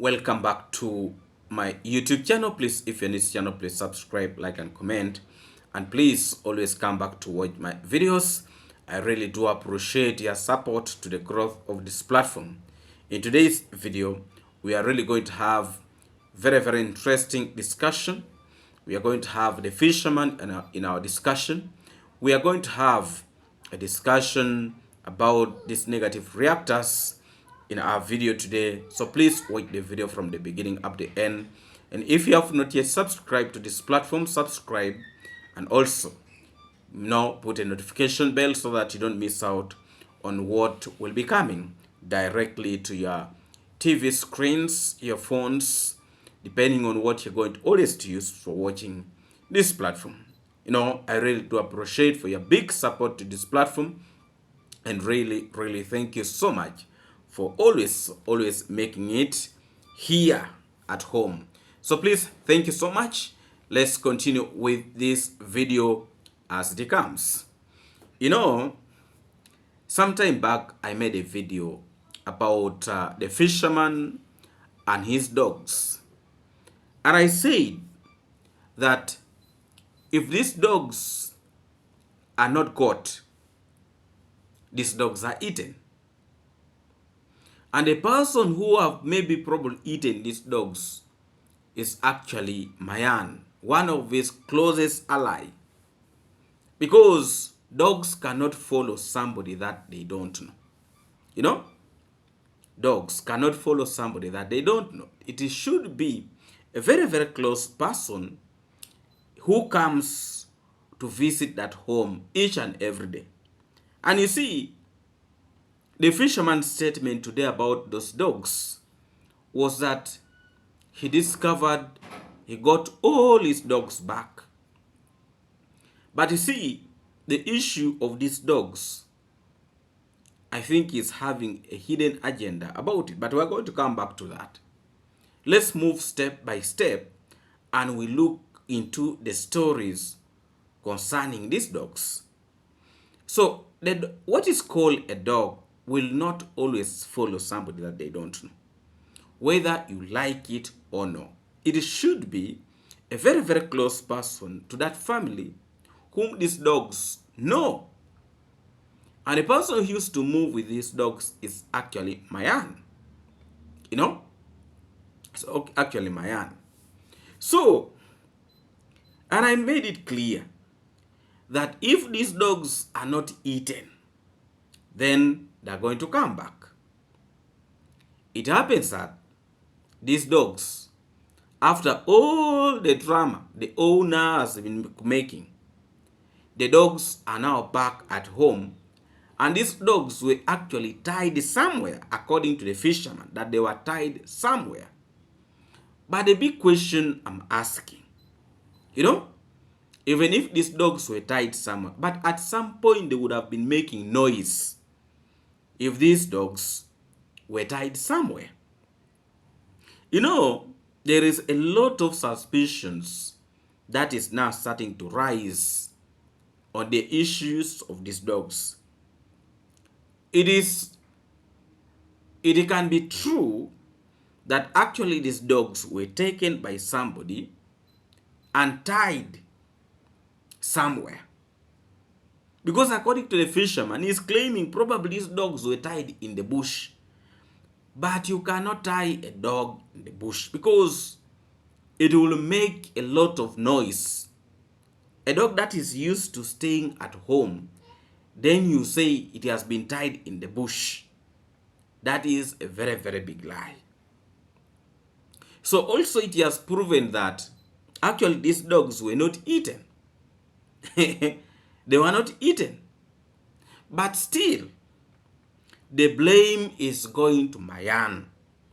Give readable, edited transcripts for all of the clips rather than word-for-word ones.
Welcome back to my YouTube channel. Please, if you're new to this channel, please subscribe, like, and comment. And please always come back to watch my videos. I really do appreciate your support to the growth of this platform. In today's video, we are really going to have very interesting discussion. We are going to have the fisherman in our discussion. We are going to have a discussion about these negative reactors in our video today. So please watch the video from the beginning up to the end. And if you have not yet subscribed to this platform, subscribe, and also put a notification bell so that you don't miss out on what will be coming directly to your TV screens, your phones, depending on what you're going to always to use for watching this platform. I really do appreciate for your big support to this platform, and really thank you so much for always making it here at home. So please, thank you so much. Let's continue with this video as it comes. Sometime back I made a video about the fisherman and his dogs, and I said that if these dogs are not caught, these dogs are eaten. And the person who have maybe probably eaten these dogs is actually Mayan, one of his closest ally. Because dogs cannot follow somebody that they don't know. Dogs cannot follow somebody that they don't know. It should be a very close person who comes to visit that home each and every day. And you see, the fisherman's statement today about those dogs was that he discovered he got all his dogs back. But you see, the issue of these dogs, I think, is having a hidden agenda about it. But we're going to come back to that. Let's move step by step and we look into the stories concerning these dogs. So, what is called a dog will not always follow somebody that they don't know, whether you like it or no. It should be a very close person to that family whom these dogs know. And the person who used to move with these dogs is actually Mayan. It's actually Mayan. So, and I made it clear that if these dogs are not eaten, then they're going to come back. It happens that these dogs, after all the drama the owner has been making, the dogs are now back at home, and these dogs were actually tied somewhere, according to the fisherman, that they were tied somewhere. But the big question I'm asking, even if these dogs were tied somewhere, but at some point they would have been making noise if these dogs were tied somewhere. There is a lot of suspicions that is now starting to rise on the issues of these dogs. It can be true that actually these dogs were taken by somebody and tied somewhere. Because according to the fisherman, he's claiming probably these dogs were tied in the bush. But you cannot tie a dog in the bush because it will make a lot of noise. A dog that is used to staying at home, then you say it has been tied in the bush. That is a very big lie. So also it has proven that actually these dogs were not eaten. They were not eaten. But still, the blame is going to Mayan.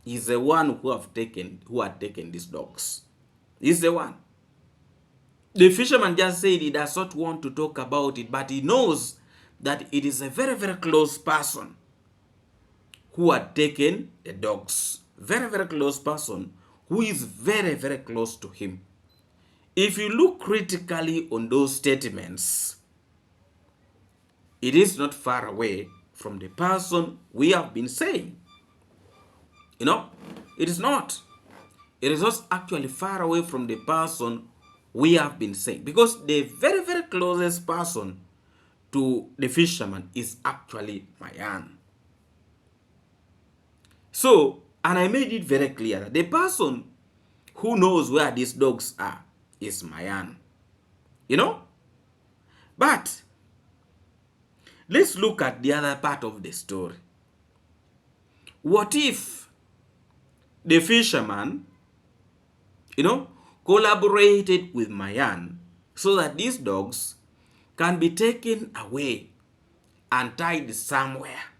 He's the one who had taken these dogs. He's the one. The fisherman just said he does not want to talk about it, but he knows that it is a very close person who had taken the dogs. Very close person who is very close to him. If you look critically on those statements, it is not far away from the person we have been saying. It is not. It is just actually far away from the person we have been saying. Because the very, very closest person to the fisherman is actually Mayan. So, and I made it very clear that the person who knows where these dogs are is Mayan. You know? But let's look at the other part of the story. What if the fisherman, collaborated with Mayan so that these dogs can be taken away and tied somewhere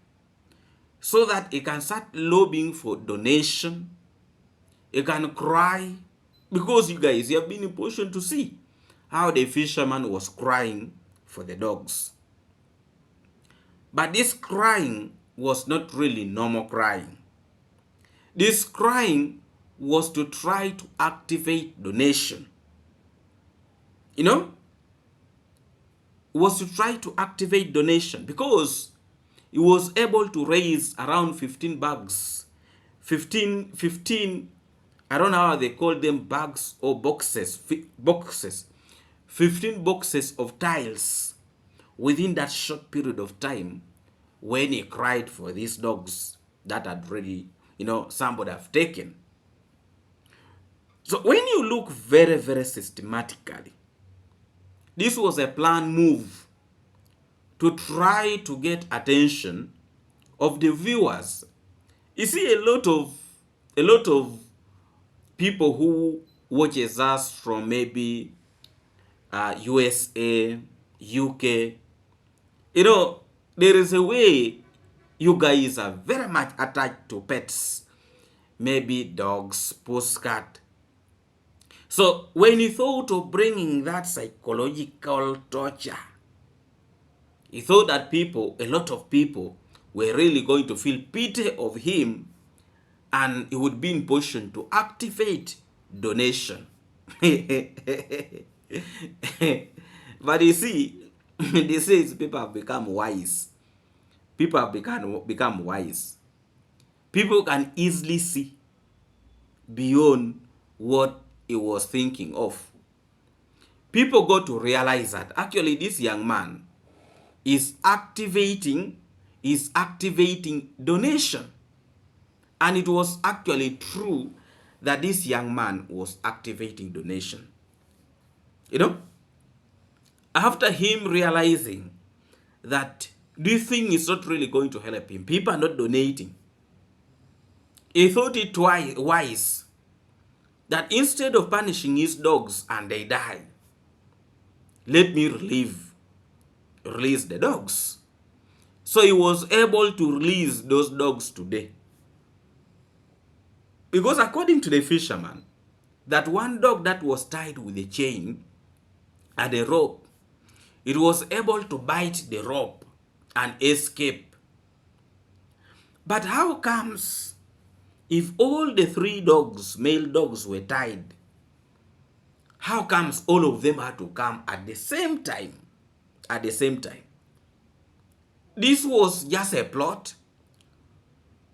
so that he can start lobbying for donation? He can cry, because you guys, you have been in position to see how the fisherman was crying for the dogs. But this crying was not really normal crying. This crying was to try to activate donation. Was to try to activate donation because he was able to raise around 15 bags. 15, I don't know how they call them, bags or boxes. 15 boxes of tiles within that short period of time when he cried for these dogs that had really, somebody have taken. So when you look very, very systematically, this was a planned move to try to get attention of the viewers. You see, a lot of people who watches us from maybe USA, UK, there is a way you guys are very much attached to pets, maybe dogs, postcard. So when he thought of bringing that psychological torture, he thought that a lot of people were really going to feel pity of him, and he would be in position to activate donation. But you see, these days people have become wise. People have become wise. People can easily see beyond what he was thinking of. People got to realize that actually this young man is activating donation. And it was actually true that this young man was activating donation. After him realizing that this thing is not really going to help him, people are not donating, he thought it wise that instead of punishing his dogs and they die, let me release the dogs. So he was able to release those dogs today. Because according to the fisherman, that one dog that was tied with a chain and a rope, it was able to bite the rope and escape. But how comes if all the 3 dogs, male dogs, were tied, how comes all of them had to come at the same time? At the same time. This was just a plot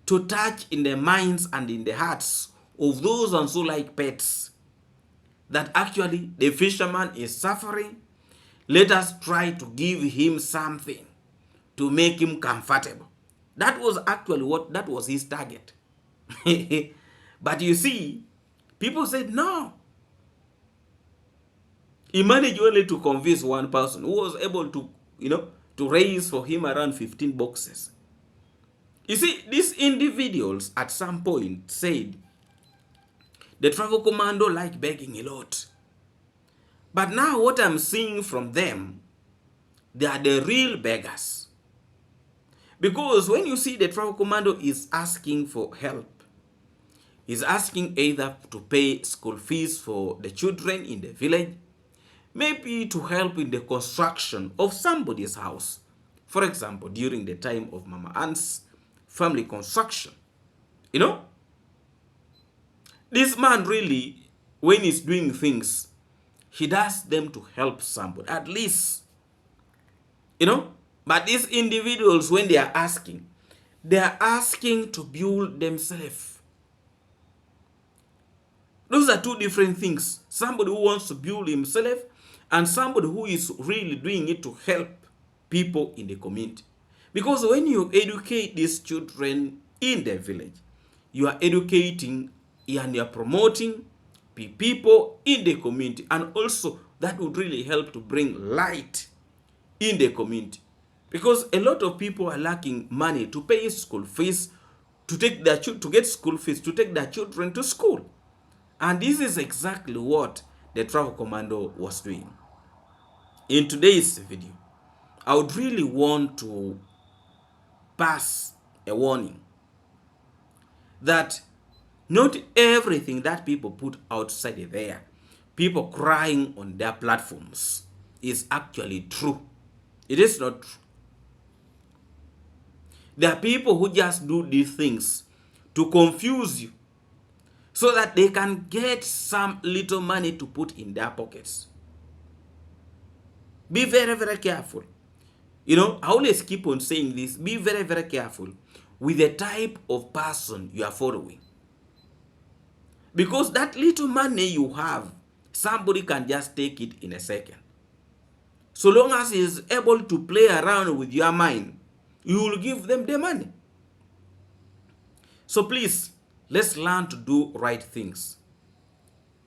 to touch in the minds and in the hearts of those and so like pets that actually the fisherman is suffering. Let us try to give him something to make him comfortable. That was actually that was his target. But you see, people said no. He managed only to convince one person who was able to, to raise for him around 15 boxes. You see, these individuals at some point said the travel commando like begging a lot. But now what I'm seeing from them, they are the real beggars. Because when you see the travel commando is asking for help, he's asking either to pay school fees for the children in the village, maybe to help in the construction of somebody's house. For example, during the time of Mama Ann's family construction. This man really, when he's doing things, he does them to help somebody, at least. But these individuals, when they are asking to build themselves. are two different things. Somebody who wants to build himself and somebody who is really doing it to help people in the community. Because when you educate these children in the village, you are educating and you are promoting people in the community, and also that would really help to bring light in the community. Because a lot of people are lacking money to pay school fees, to take their to get school fees, to take their children to school. And this is exactly what the Travel Commando was doing. In today's video, I would really want to pass a warning that not everything that people put outside there, people crying on their platforms, is actually true. It is not true. There are people who just do these things to confuse you so that they can get some little money to put in their pockets. Be very, very careful. You know, I always keep on saying this. Be very, very careful with the type of person you are following. Because that little money you have, somebody can just take it in a second. So long as he is able to play around with your mind, you will give them the money. So please, let's learn to do right things.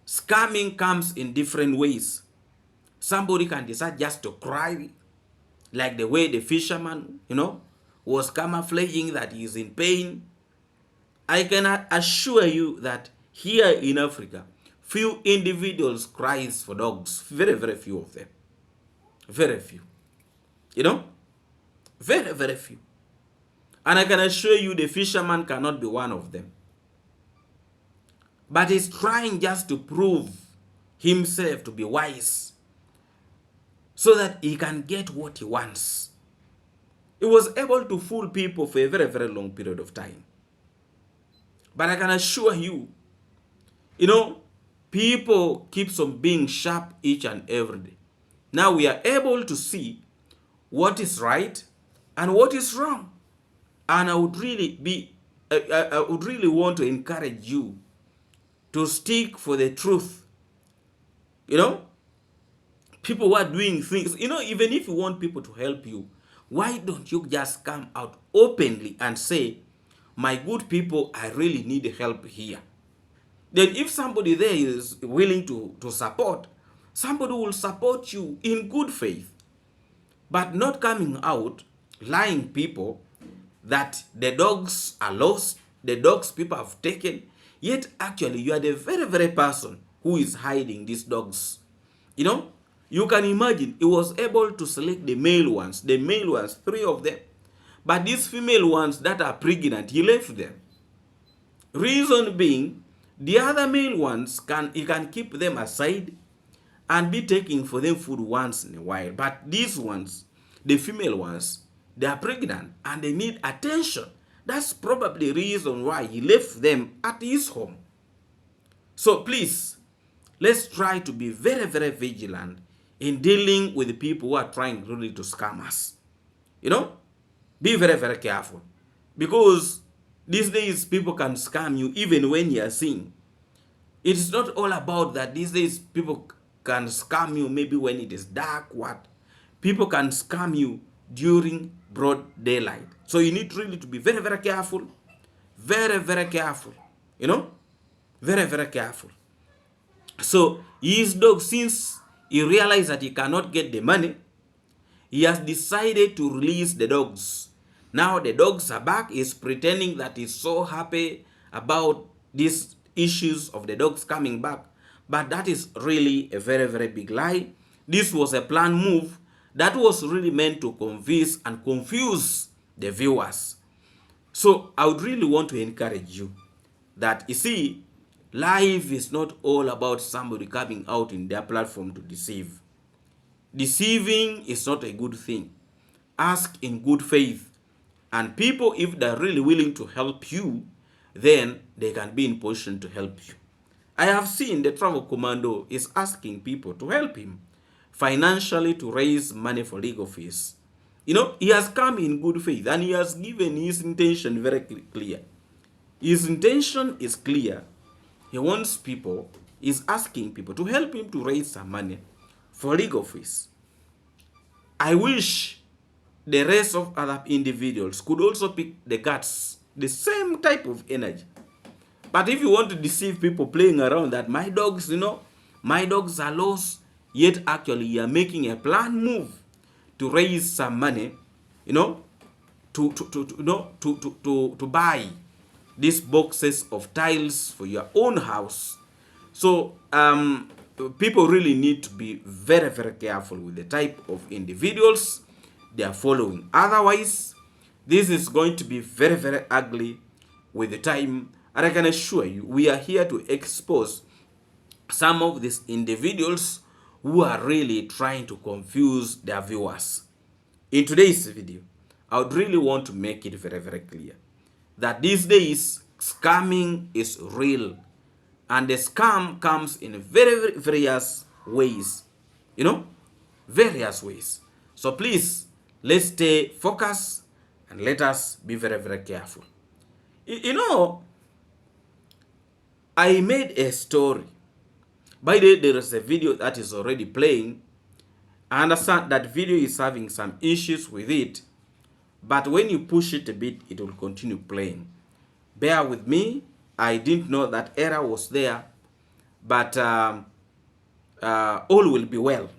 Scamming comes in different ways. Somebody can decide just to cry, like the way the fisherman, was camouflaging that he is in pain. I can assure you that here in Africa, few individuals cries for dogs. Very, very few of them. Very few. Very, very few. And I can assure you the fisherman cannot be one of them. But he's trying just to prove himself to be wise so that he can get what he wants. He was able to fool people for a very, very long period of time. But I can assure you, people keeps on being sharp each and every day. Now we are able to see what is right and what is wrong. And I would really want to encourage you to stick for the truth. People who are doing things, even if you want people to help you, why don't you just come out openly and say, my good people, I really need help here. Then if somebody there is willing to support, somebody will support you in good faith. But not coming out, lying people that the dogs are lost, the dogs people have taken, yet actually you are the very, very person who is hiding these dogs. You can imagine he was able to select the male ones, 3 of them. But these female ones that are pregnant, he left them. Reason being, the other male ones, he can keep them aside and be taking for them food once in a while. But these ones, the female ones, they are pregnant and they need attention. That's probably the reason why he left them at his home. So please, let's try to be very, very vigilant in dealing with the people who are trying really to scam us. Be very, very careful. Because these days people can scam you even when you are seeing. It is not all about that. These days people can scam you maybe when it is dark, People can scam you during broad daylight. So you need really to be very, very careful. Very, very careful. Very, very careful. So his dog, since he realized that he cannot get the money, he has decided to release the dogs. Now the dogs are back. He's pretending that he's so happy about these issues of the dogs coming back. But that is really a very, very big lie. This was a planned move that was really meant to convince and confuse the viewers. So I would really want to encourage you that, you see, life is not all about somebody coming out in their platform to deceive. Deceiving is not a good thing. Ask in good faith. And people, if they're really willing to help you, then they can be in position to help you. I have seen the Travel Commando is asking people to help him financially to raise money for legal fees. He has come in good faith and he has given his intention very clear. His intention is clear. He wants people is asking people to help him to raise some money for legal fees. I wish the rest of other individuals could also pick the guts, the same type of energy. But if you want to deceive people playing around that my dogs, my dogs are lost, yet actually you are making a planned move to raise some money, to buy these boxes of tiles for your own house. So people really need to be very, very careful with the type of individuals they are following. Otherwise, this is going to be very, very ugly with the time. And I can assure you, we are here to expose some of these individuals who are really trying to confuse their viewers. In today's video, I would really want to make it very, very clear that these days, scamming is real. And the scam comes in very various ways. Various ways. So please, let's stay focused and let us be very, very careful. I made a story. By the way, there is a video that is already playing. I understand that video is having some issues with it, but when you push it a bit, it will continue playing. Bear with me. I didn't know that error was there, but all will be well.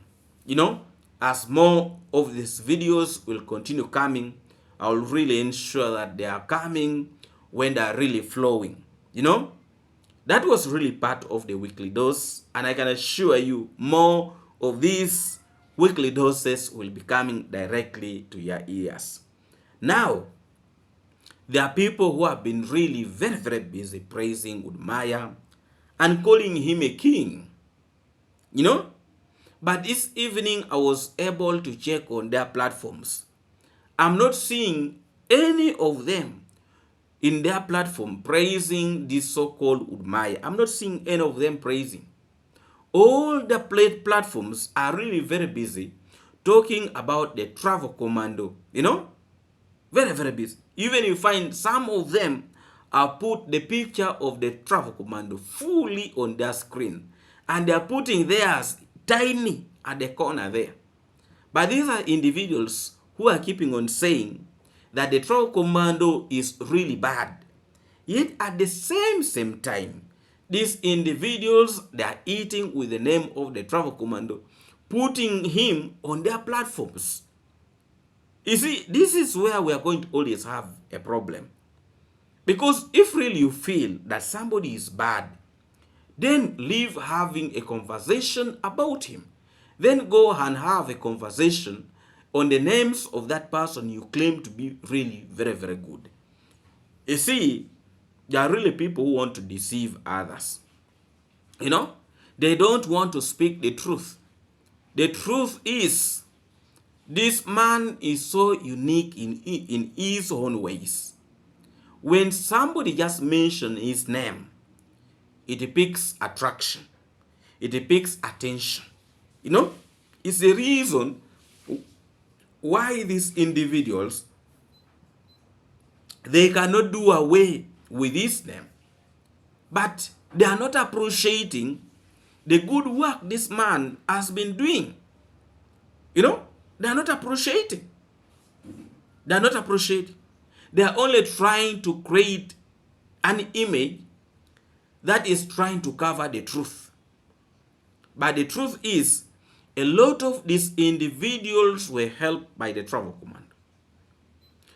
As more of these videos will continue coming, I will really ensure that they are coming when they are really flowing. That was really part of the weekly dose, and I can assure you more of these weekly doses will be coming directly to your ears. Now, there are people who have been really very, very busy praising Udmaya and calling him a king. But this evening I was able to check on their platforms. I'm not seeing any of them in their platform praising this so-called Udmaya. I'm not seeing any of them praising. All the platforms are really very busy talking about the travel commando, very, very busy. Even you find some of them are put the picture of the travel commando fully on their screen, and they are putting theirs tiny at the corner there. But these are individuals who are keeping on saying that the travel commando is really bad. Yet at the same time, these individuals, they are eating with the name of the travel commando, putting him on their platforms. You see, this is where we are going to always have a problem. Because if really you feel that somebody is bad, then leave having a conversation about him. Then go and have a conversation on the names of that person you claim to be really very, very good. You see, there are really people who want to deceive others. They don't want to speak the truth. The truth is, this man is so unique in his own ways. When somebody just mentions his name, it piques attraction. It piques attention. It's the reason why these individuals, they cannot do away with his name. But they are not appreciating the good work this man has been doing. They are not appreciating. They are not appreciating. They are only trying to create an image that is trying to cover the truth. But the truth is, a lot of these individuals were helped by the travel commando.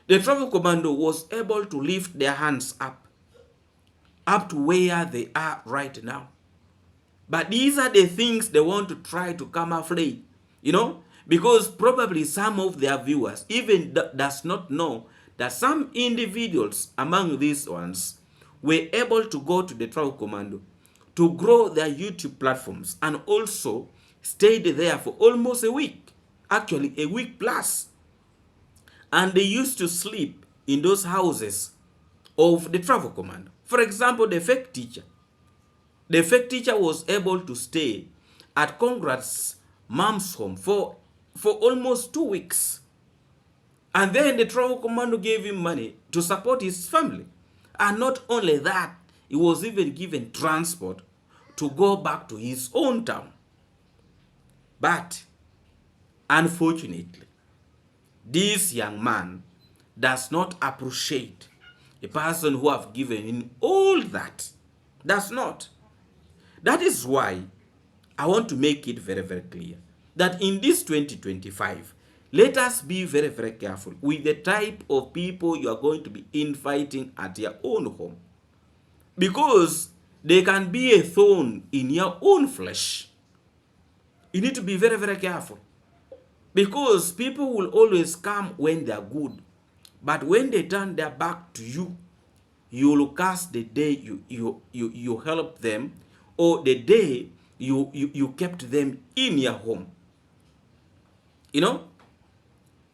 The travel commando was able to lift their hands up to where they are right now. But these are the things they want to try to camouflage, because probably some of their viewers even does not know that some individuals among these ones were able to go to the travel commando to grow their YouTube platforms and also stayed there for almost a week, actually a week plus. And they used to sleep in those houses of the travel commando. For example, the fake teacher. The fake teacher was able to stay at Conrad's mom's home for almost 2 weeks. And then the travel commando gave him money to support his family. And not only that, he was even given transport to go back to his own town. But unfortunately, this young man does not appreciate a person who have given him all that. Does not. That is why I want to make it very, very clear that in this 2025, let us be very, very careful with the type of people you are going to be inviting at your own home. Because they can be a thorn in your own flesh. You need to be very, very careful. Because people will always come when they are good. But when they turn their back to you, you will curse the day you help them, or the day you kept them in your home. You know?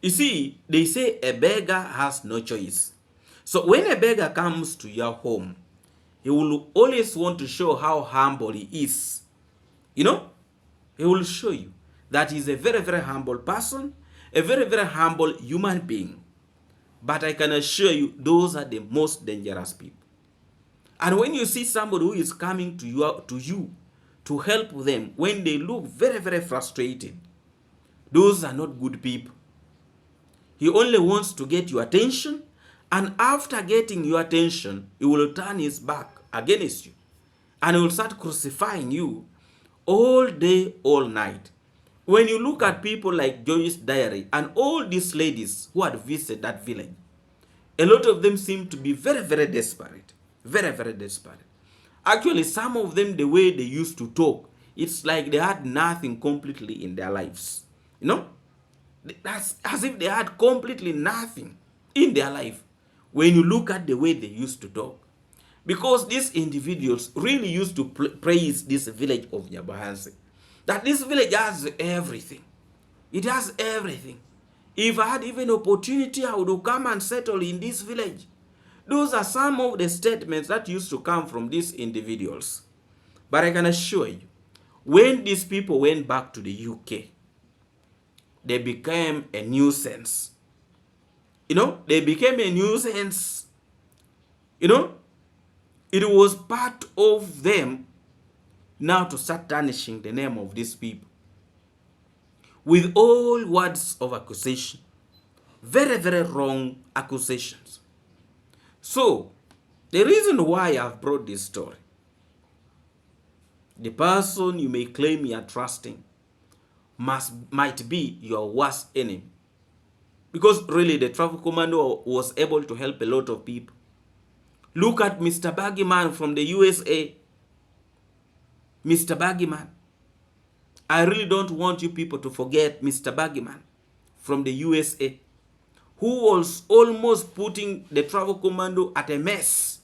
You see, they say a beggar has no choice. So when a beggar comes to your home, he will always want to show how humble he is. You know? He will show you that he's a very, very humble person, a very, very humble human being. But I can assure you, those are the most dangerous people. And when you see somebody who is coming to you to help them, when they look very, very frustrated, those are not good people. He only wants to get your attention, and after getting your attention, he will turn his back against you, and he will start crucifying you all day, all night. When you look at people like Joyce's diary and all these ladies who had visited that village, a lot of them seem to be very, very desperate. Very, very desperate. Actually, some of them, the way they used to talk, it's like they had nothing completely in their lives. You know? That's as if they had completely nothing in their life when you look at the way they used to talk. Because these individuals really used to praise this village of Nyabahansi. That this village has everything. It has everything. If I had even opportunity, I would come and settle in this village. Those are some of the statements that used to come from these individuals. But I can assure you, when these people went back to the UK, they became a nuisance. You know, they became a nuisance. You know, it was part of them now to start tarnishing the name of these people with all words of accusation. Very, very wrong accusations. So, the reason why I've brought this story, the person you may claim you are trusting might be your worst enemy. Because really, the travel commando was able to help a lot of people. Look at Mr. Baggyman from the USA. Mr. Baggyman. I really don't want you people to forget Mr. Baggyman from the USA, who was almost putting the travel commando at a mess.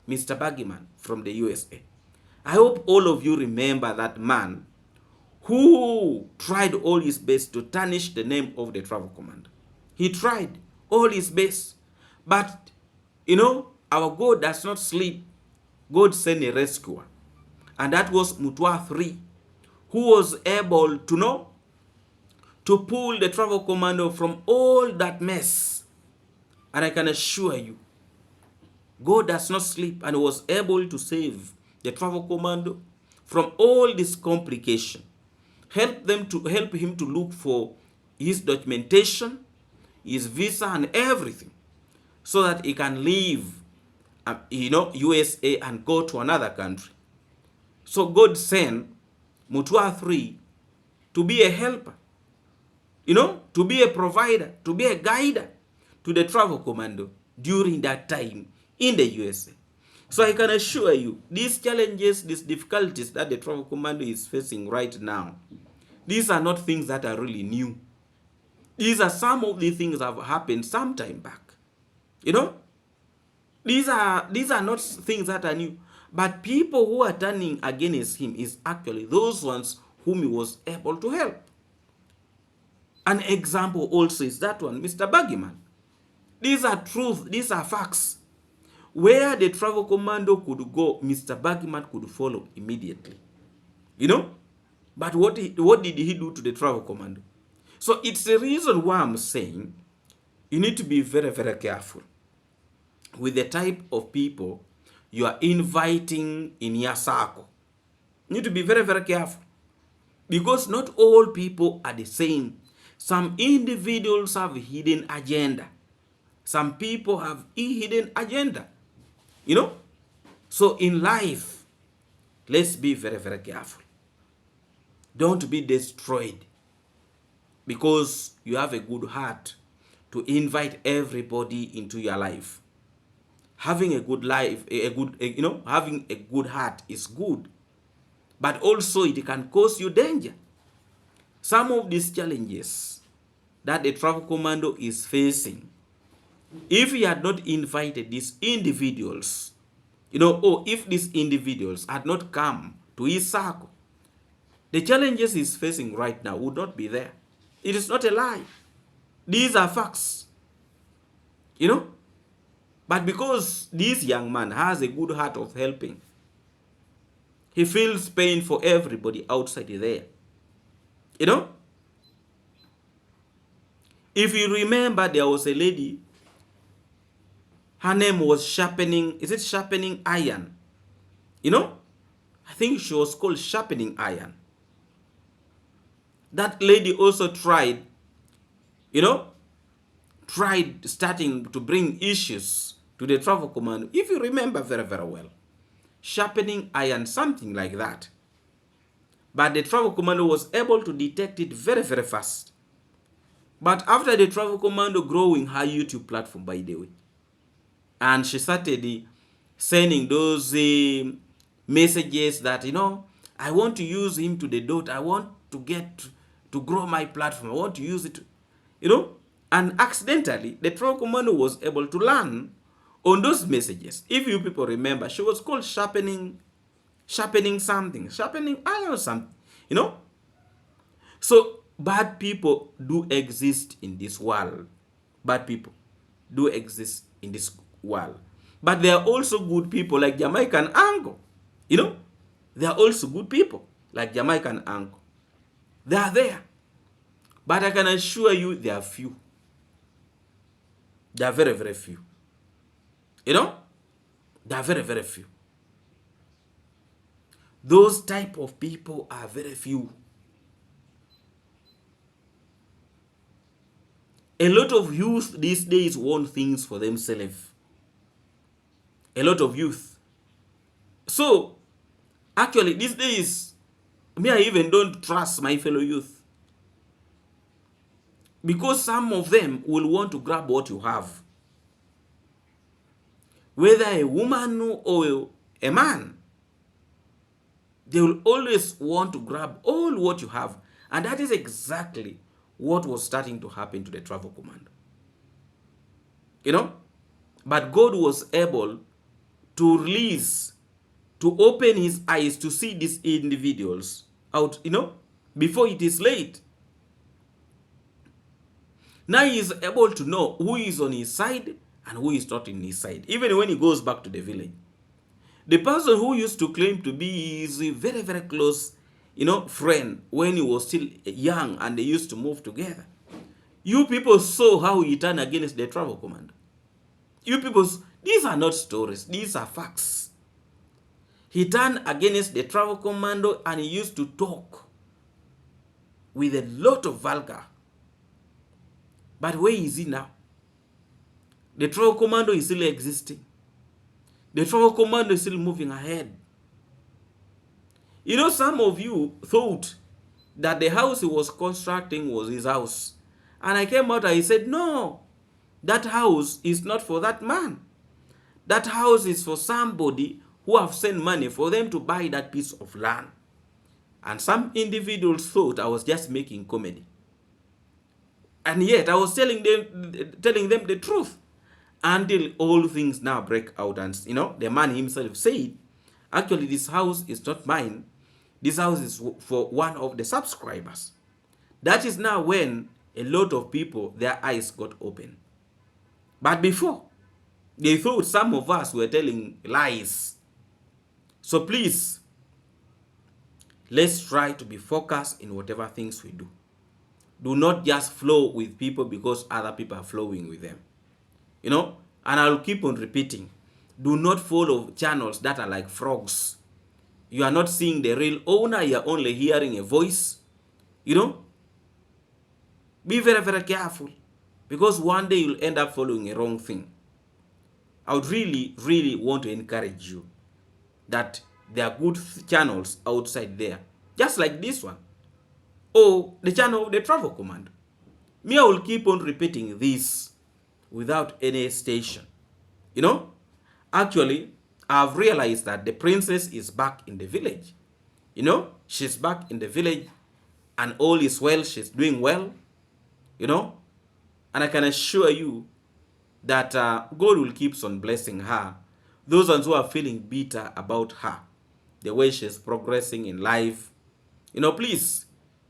Mr. Baggyman from the USA. I hope all of you remember that man who tried all his best to tarnish the name of the travel commando. He tried all his best. But, you know, our God does not sleep. God sent a rescuer. And that was Moraa 3, who was able to know, to pull the travel commando from all that mess. And I can assure you, God does not sleep, and was able to save the travel commando from all this complication. Help him to look for his documentation, his visa, and everything, so that he can leave, USA and go to another country. So God sent Moraa 3 to be a helper, to be a provider, to be a guide to the travel commando during that time in the USA. So I can assure you, these challenges, these difficulties that the travel commando is facing right now, these are not things that are really new. These are some of the things that have happened some time back. These are not things that are new. But people who are turning against him is actually those ones whom he was able to help. An example also is that one, Mr. Baggyman. These are truth, these are facts. Where the travel commando could go, Mr. Baggyman could follow immediately. But what did he do to the travel commando? So it's the reason why I'm saying you need to be very, very careful with the type of people you are inviting in your circle. You need to be very, very careful. Because not all people are the same. Some individuals have hidden agenda. Some people have a hidden agenda. You know? So in life, let's be very, very careful. Don't be destroyed because you have a good heart to invite everybody into your life. Having a good life, having a good heart is good, but also it can cause you danger. Some of these challenges that the travel commando is facing, if he had not invited these individuals, or if these individuals had not come to his circle, the challenges he's facing right now would not be there. It is not a lie. These are facts. But because this young man has a good heart of helping, he feels pain for everybody outside there. If you remember, there was a lady, her name was Sharpening Iron? I think she was called Sharpening Iron. That lady also tried starting to bring issues to the travel commando. If you remember very, very well, Sharpening Iron, something like that. But the travel commando was able to detect it very, very fast. But after the travel commando growing her YouTube platform, by the way, and she started sending those messages that, I want to use him to the dot. I want to get to grow my platform. I want to use it, and accidentally, the travel commando was able to learn on those messages. If you people remember, she was called Sharpening Iron or something, So bad people do exist in this world. Bad people do exist in this world. But there are also good people like Jamaican Uncle. There are also good people like Jamaican Uncle. They are there. But I can assure you they are few. They are very, very few. They are very, very few. Those type of people are very few. A lot of youth these days want things for themselves. A lot of youth. So, actually, these days, I even don't trust my fellow youth. Because some of them will want to grab what you have. Whether a woman or a man, they will always want to grab all what you have. And that is exactly what was starting to happen to the travel commando. But God was able to release, to open his eyes to see these individuals out, before it is late. Now he is able to know who is on his side and who is not in his side, even when he goes back to the village. The person who used to claim to be his very, very close, friend when he was still young and they used to move together. You people saw how he turned against the travel commando. You people, these are not stories, these are facts. He turned against the travel commando and he used to talk with a lot of vulgar. But where is he now? The travel commando is still existing. The travel commando is still moving ahead. Some of you thought that the house he was constructing was his house. And I came out and I said, no, that house is not for that man. That house is for somebody who have sent money for them to buy that piece of land. And some individuals thought I was just making comedy. And yet I was telling them the truth. Until all things now break out and, the man himself said, actually this house is not mine. This house is for one of the subscribers. That is now when a lot of people, their eyes got open. But before, they thought some of us were telling lies. So please, let's try to be focused in whatever things we do. Do not just flow with people because other people are flowing with them. And I'll keep on repeating. Do not follow channels that are like frogs. You are not seeing the real owner, you are only hearing a voice. You know, be very, very careful, because one day you'll end up following a wrong thing. I would really, really want to encourage you that there are good channels outside there, just like this one, or the channel, the Travel Command. Me, I will keep on repeating this without any station. You know, actually, I've realized that the princess is back in the village. You know, she's back in the village and all is well. She's doing well, you know, and I can assure you that God will keep on blessing her. Those ones who are feeling bitter about her, the way she's progressing in life, you know, please,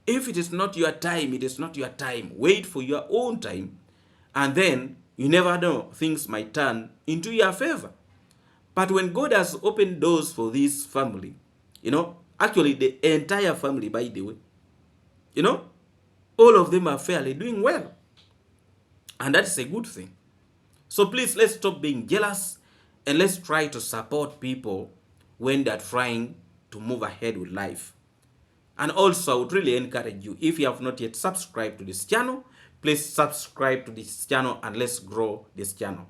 if it is not your time, it is not your time. Wait for your own time, and then you never know, things might turn into your favor. But when God has opened doors for this family, you know, actually the entire family, by the way, you know, all of them are fairly doing well. And that is a good thing. So please, let's stop being jealous and let's try to support people when they're trying to move ahead with life. And also, I would really encourage you, if you have not yet subscribed to this channel, please subscribe to this channel and let's grow this channel.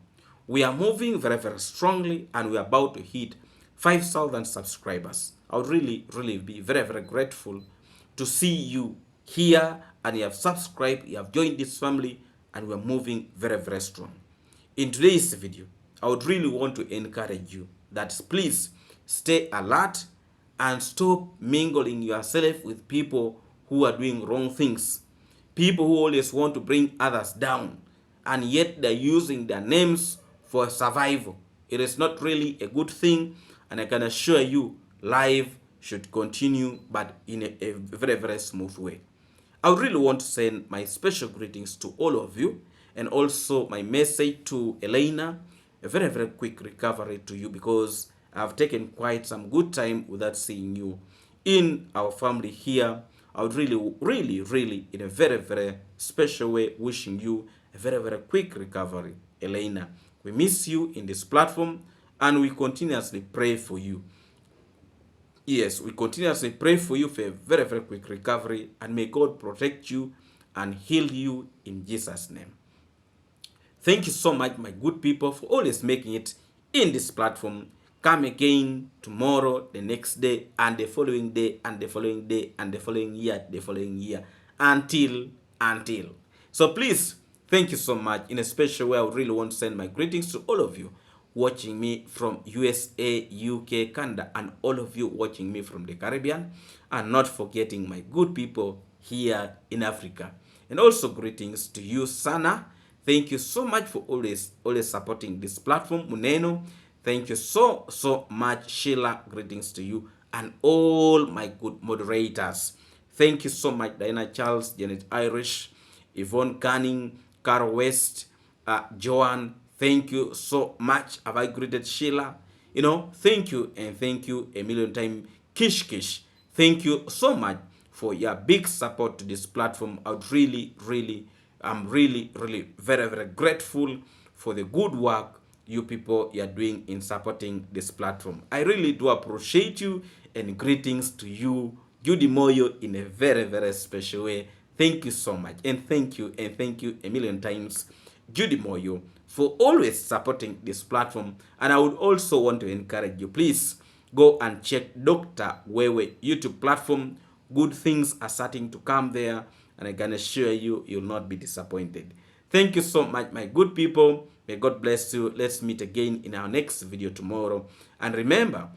We are moving very, very strongly and we are about to hit 5,000 subscribers. I would really, really be very, very grateful to see you here and you have subscribed, you have joined this family, and we're moving very, very strong. In today's video, I would really want to encourage you that please stay alert and stop mingling yourself with people who are doing wrong things. People who always want to bring others down, and yet they're using their names for survival. It is not really a good thing, and I can assure you, life should continue, but in a very, very smooth way. I would really want to send my special greetings to all of you, and also my message to Elena, a very, very quick recovery to you, because I've taken quite some good time without seeing you in our family here. I would really, really, really, in a very, very special way, wishing you a very, very quick recovery, Elena. We miss you in this platform, and we continuously pray for you. Yes, we continuously pray for you for a very, very quick recovery, and may God protect you and heal you in Jesus' name. Thank you so much, my good people, for always making it in this platform. Come again tomorrow, the next day, and the following day, and the following day, and the following year, until. So please, thank you so much. In a special way, I would really want to send my greetings to all of you watching me from USA, UK, Canada, and all of you watching me from the Caribbean, and not forgetting my good people here in Africa. And also greetings to you, Sana. Thank you so much for always supporting this platform. Muneno, thank you so much. Sheila, greetings to you, and all my good moderators. Thank you so much. Diana Charles, Janet Irish, Yvonne Canning, Carl West, Joanne. Thank you so much. Have I greeted Sheila? You know, thank you, and thank you a million times. Kish. Thank you so much for your big support to this platform. I'm really, very, very grateful for the good work you people are doing in supporting this platform. I really do appreciate you, and greetings to you, Judy Moyo, in a very, very special way. Thank you so much, and thank you a million times, Judy Moyo, for always supporting this platform. And I would also want to encourage you, please go and check Dr. Wewe YouTube platform. Good things are starting to come there, and I can assure you, you'll not be disappointed. Thank you so much, my good people. May God bless you. Let's meet again in our next video tomorrow. And remember,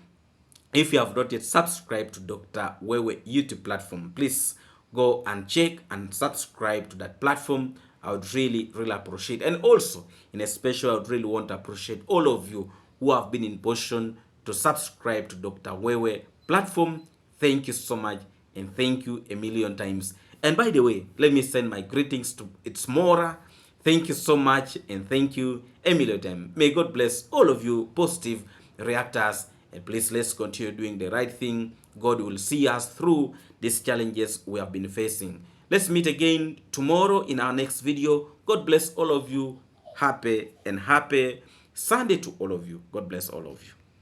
if you have not yet subscribed to Dr. Wewe YouTube platform, please go and check and subscribe to that platform. I would really appreciate. And also, in a special, I would really want to appreciate all of you who have been in position to subscribe to Dr. Wewe platform. Thank you so much, and thank you a million times. And by the way, let me send my greetings to its Moraa. Thank you so much, and thank you a million times. May God bless all of you positive reactors, and please, let's continue doing the right thing. God will see us through these challenges we have been facing. Let's meet again tomorrow in our next video. God bless all of you. Happy Sunday to all of you. God bless all of you.